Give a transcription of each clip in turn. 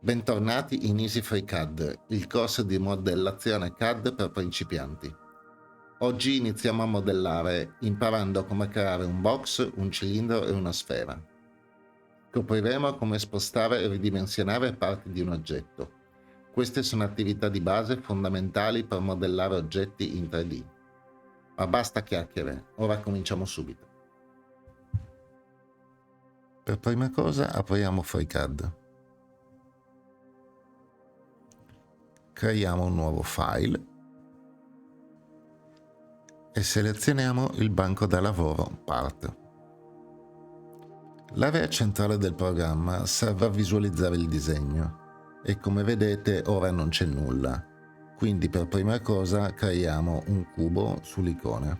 Bentornati in EasyFreeCAD, il corso di modellazione CAD per principianti. Oggi iniziamo a modellare imparando come creare un box, un cilindro e una sfera. Scopriremo come spostare e ridimensionare parti di un oggetto. Queste sono attività di base fondamentali per modellare oggetti in 3D. Ma basta chiacchiere, ora cominciamo subito. Per prima cosa apriamo FreeCAD. Creiamo un nuovo file e selezioniamo il banco da lavoro Part. L'area centrale del programma serve a visualizzare il disegno e come vedete ora non c'è nulla, quindi per prima cosa creiamo un cubo sull'icona.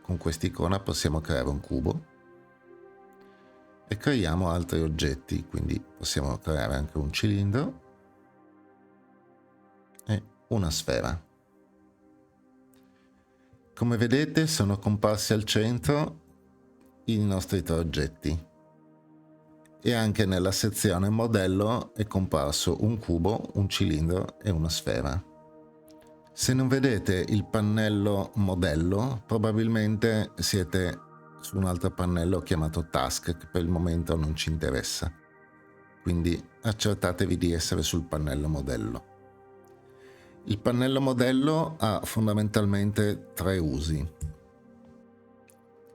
Con quest'icona possiamo creare un cubo e creiamo altri oggetti, quindi possiamo creare anche un cilindro e una sfera. Come vedete sono comparsi al centro i nostri tre oggetti e anche nella sezione modello è comparso un cubo, un cilindro e una sfera. Se non vedete il pannello modello, probabilmente siete su un altro pannello chiamato task che per il momento non ci interessa, quindi accertatevi di essere sul pannello modello. Il pannello modello ha fondamentalmente tre usi.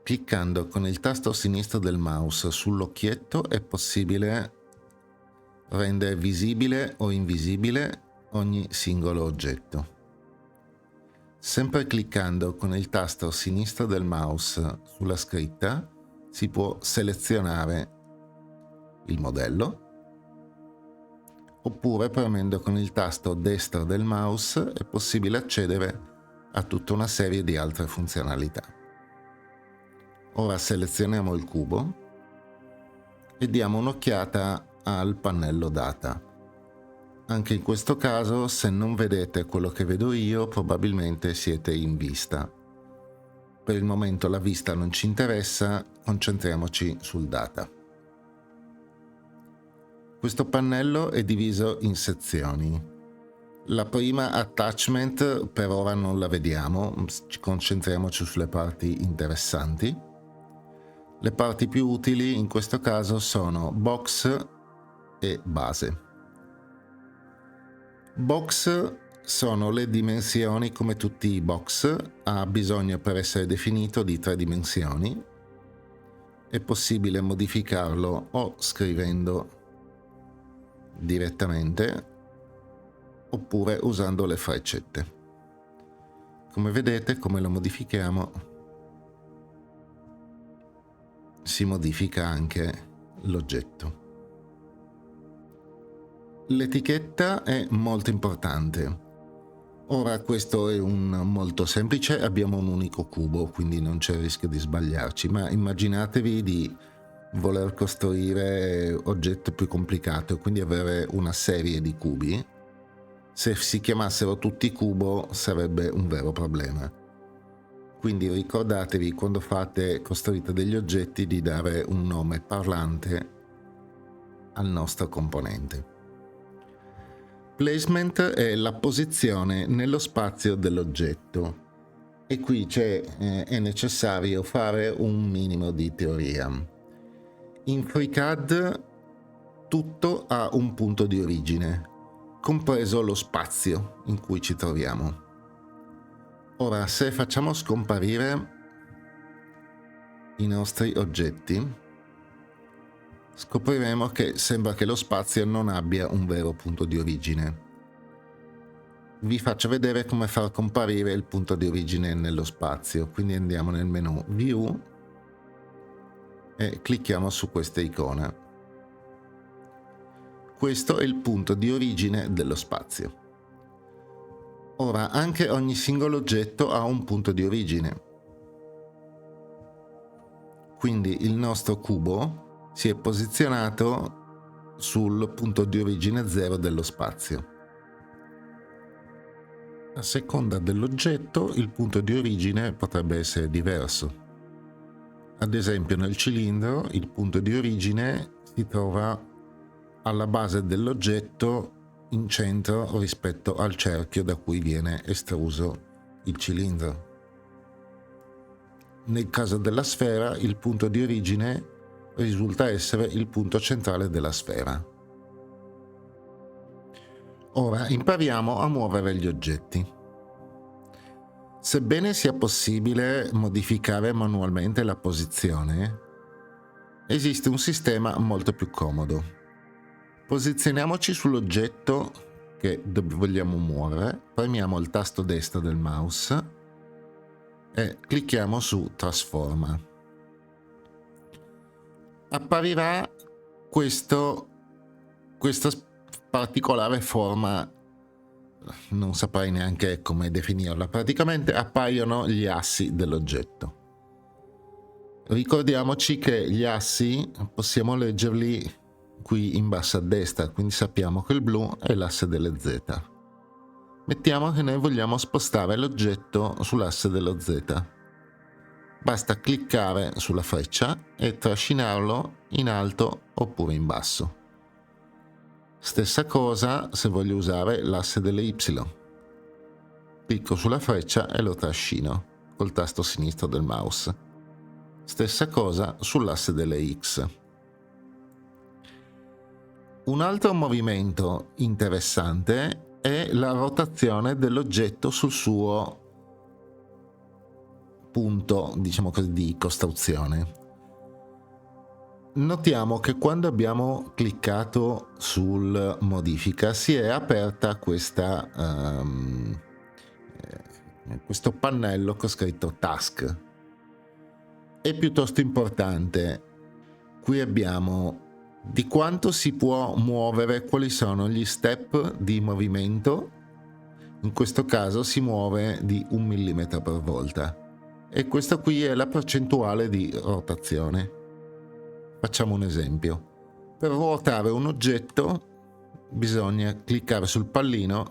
Cliccando con il tasto sinistro del mouse sull'occhietto è possibile rendere visibile o invisibile ogni singolo oggetto. Sempre cliccando con il tasto sinistro del mouse sulla scritta si può selezionare il modello, oppure premendo con il tasto destro del mouse è possibile accedere a tutta una serie di altre funzionalità. Ora selezioniamo il cubo e diamo un'occhiata al pannello data. Anche in questo caso, se non vedete quello che vedo io, probabilmente siete in vista. Per il momento la vista non ci interessa, concentriamoci sul data. Questo pannello è diviso in sezioni. La prima, attachment, per ora non la vediamo, concentriamoci sulle parti interessanti. Le parti più utili in questo caso sono box e base. Box sono le dimensioni, come tutti i box, ha bisogno per essere definito di 3 dimensioni. È possibile modificarlo o scrivendo direttamente oppure usando le freccette. Come vedete, come lo modifichiamo, si modifica anche l'oggetto. L'etichetta è molto importante. Ora questo è molto semplice, abbiamo un unico cubo, quindi non c'è il rischio di sbagliarci, ma immaginatevi di voler costruire oggetto più complicato, quindi avere una serie di cubi. Se si chiamassero tutti cubo sarebbe un vero problema. Quindi ricordatevi quando costruite degli oggetti di dare un nome parlante al nostro componente. Placement è la posizione nello spazio dell'oggetto e qui è necessario fare un minimo di teoria. In FreeCAD tutto ha un punto di origine, compreso lo spazio in cui ci troviamo. Ora, se facciamo scomparire i nostri oggetti, scopriremo che sembra che lo spazio non abbia un vero punto di origine. Vi faccio vedere come far comparire il punto di origine nello spazio, quindi andiamo nel menu View e clicchiamo su questa icona. Questo è il punto di origine dello spazio. Ora, anche ogni singolo oggetto ha un punto di origine. Quindi il nostro cubo si è posizionato sul punto di origine 0 dello spazio. A seconda dell'oggetto, il punto di origine potrebbe essere diverso. Ad esempio nel cilindro il punto di origine si trova alla base dell'oggetto in centro rispetto al cerchio da cui viene estruso il cilindro. Nel caso della sfera, il punto di origine risulta essere il punto centrale della sfera. Ora impariamo a muovere gli oggetti. Sebbene sia possibile modificare manualmente la posizione, esiste un sistema molto più comodo. Posizioniamoci sull'oggetto che vogliamo muovere, premiamo il tasto destro del mouse e clicchiamo su Trasforma. Apparirà questa particolare forma, non saprei neanche come definirla. Praticamente appaiono gli assi dell'oggetto. Ricordiamoci che gli assi possiamo leggerli qui in basso a destra, quindi sappiamo che il blu è l'asse delle Z. Mettiamo che noi vogliamo spostare l'oggetto sull'asse dello Z. Basta cliccare sulla freccia e trascinarlo in alto oppure in basso. Stessa cosa se voglio usare l'asse delle Y. Clicco sulla freccia e lo trascino col tasto sinistro del mouse. Stessa cosa sull'asse delle X. Un altro movimento interessante è la rotazione dell'oggetto sul suo punto, diciamo così, di costruzione. Notiamo che quando abbiamo cliccato sul modifica si è aperta questo pannello con scritto task. È piuttosto importante. Qui abbiamo di quanto si può muovere, quali sono gli step di movimento. In questo caso si muove di 1 mm per volta e questa qui è la percentuale di rotazione. Facciamo un esempio. Per ruotare un oggetto bisogna cliccare sul pallino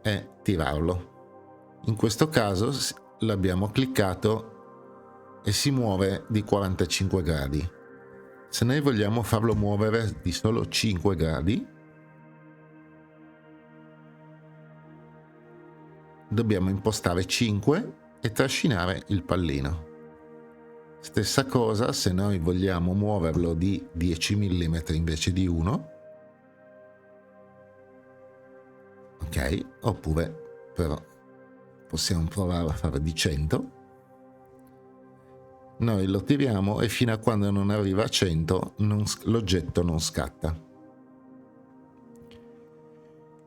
e tirarlo. In questo caso l'abbiamo cliccato e si muove di 45 gradi. Se noi vogliamo farlo muovere di solo 5 gradi, dobbiamo impostare 5 e trascinare il pallino. Stessa cosa se noi vogliamo muoverlo di 10 mm invece di 1, ok? Oppure però possiamo provare a fare di 100. Noi lo tiriamo e fino a quando non arriva a 100 l'oggetto non scatta.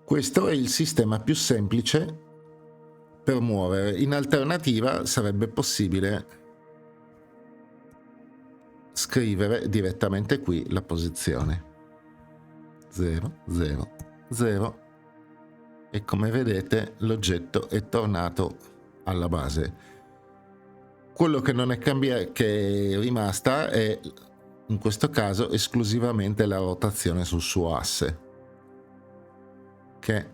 Questo è il sistema più semplice per muovere. In alternativa sarebbe possibile scrivere direttamente qui la posizione 0 0 0 e come vedete l'oggetto è tornato alla base. Quello che non è cambiato, che è rimasta, è in questo caso esclusivamente la rotazione sul suo asse, che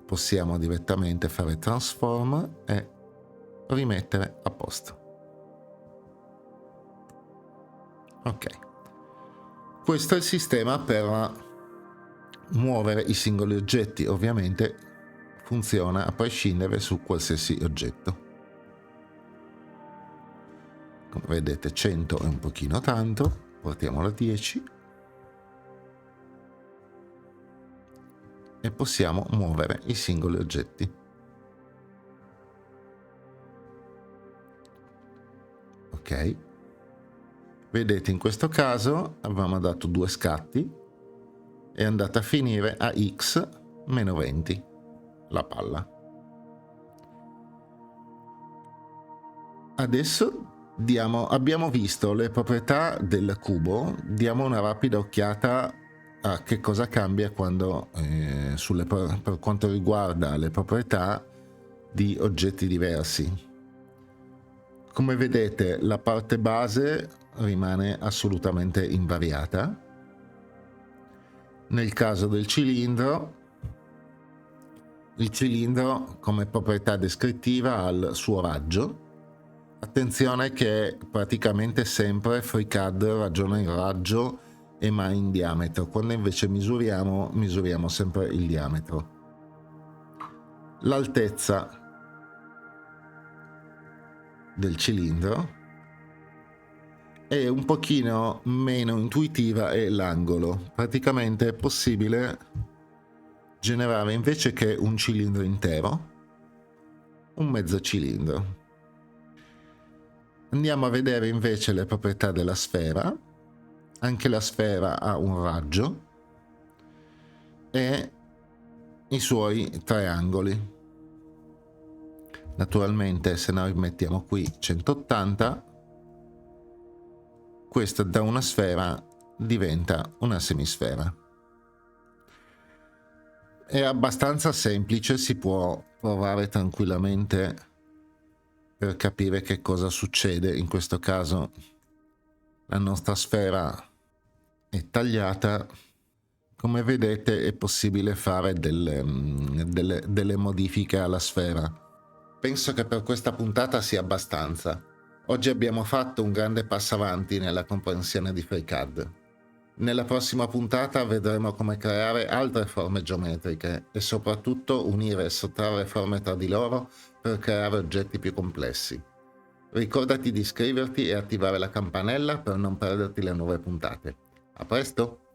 possiamo direttamente fare transform e rimettere a posto. Ok, questo è il sistema per muovere i singoli oggetti. Ovviamente funziona a prescindere su qualsiasi oggetto. Come vedete 100 è un pochino tanto, portiamolo a 10 e possiamo muovere i singoli oggetti. Ok, vedete in questo caso avevamo dato 2 scatti, è andata a finire a x meno 20 la palla. Adesso abbiamo visto le proprietà del cubo, diamo una rapida occhiata a che cosa cambia quando per quanto riguarda le proprietà di oggetti diversi. Come vedete la parte base rimane assolutamente invariata. Nel caso del cilindro, il cilindro come proprietà descrittiva ha il suo raggio. Attenzione che praticamente sempre FreeCAD ragiona in raggio e mai in diametro, quando invece misuriamo sempre il diametro. L'altezza del cilindro è un pochino meno intuitiva, e l'angolo. Praticamente è possibile generare, invece che un cilindro intero, un mezzo cilindro. Andiamo a vedere invece le proprietà della sfera. Anche la sfera ha un raggio e i suoi tre angoli. Naturalmente, se noi mettiamo qui 180, questa da una sfera diventa una semisfera. È abbastanza semplice, si può provare tranquillamente per capire che cosa succede. In questo caso la nostra sfera è tagliata. Come vedete è possibile fare delle modifiche alla sfera. Penso che per questa puntata sia abbastanza. Oggi abbiamo fatto un grande passo avanti nella comprensione di FreeCAD. Nella prossima puntata vedremo come creare altre forme geometriche e soprattutto unire e sottrarre forme tra di loro per creare oggetti più complessi. Ricordati di iscriverti e attivare la campanella per non perderti le nuove puntate. A presto!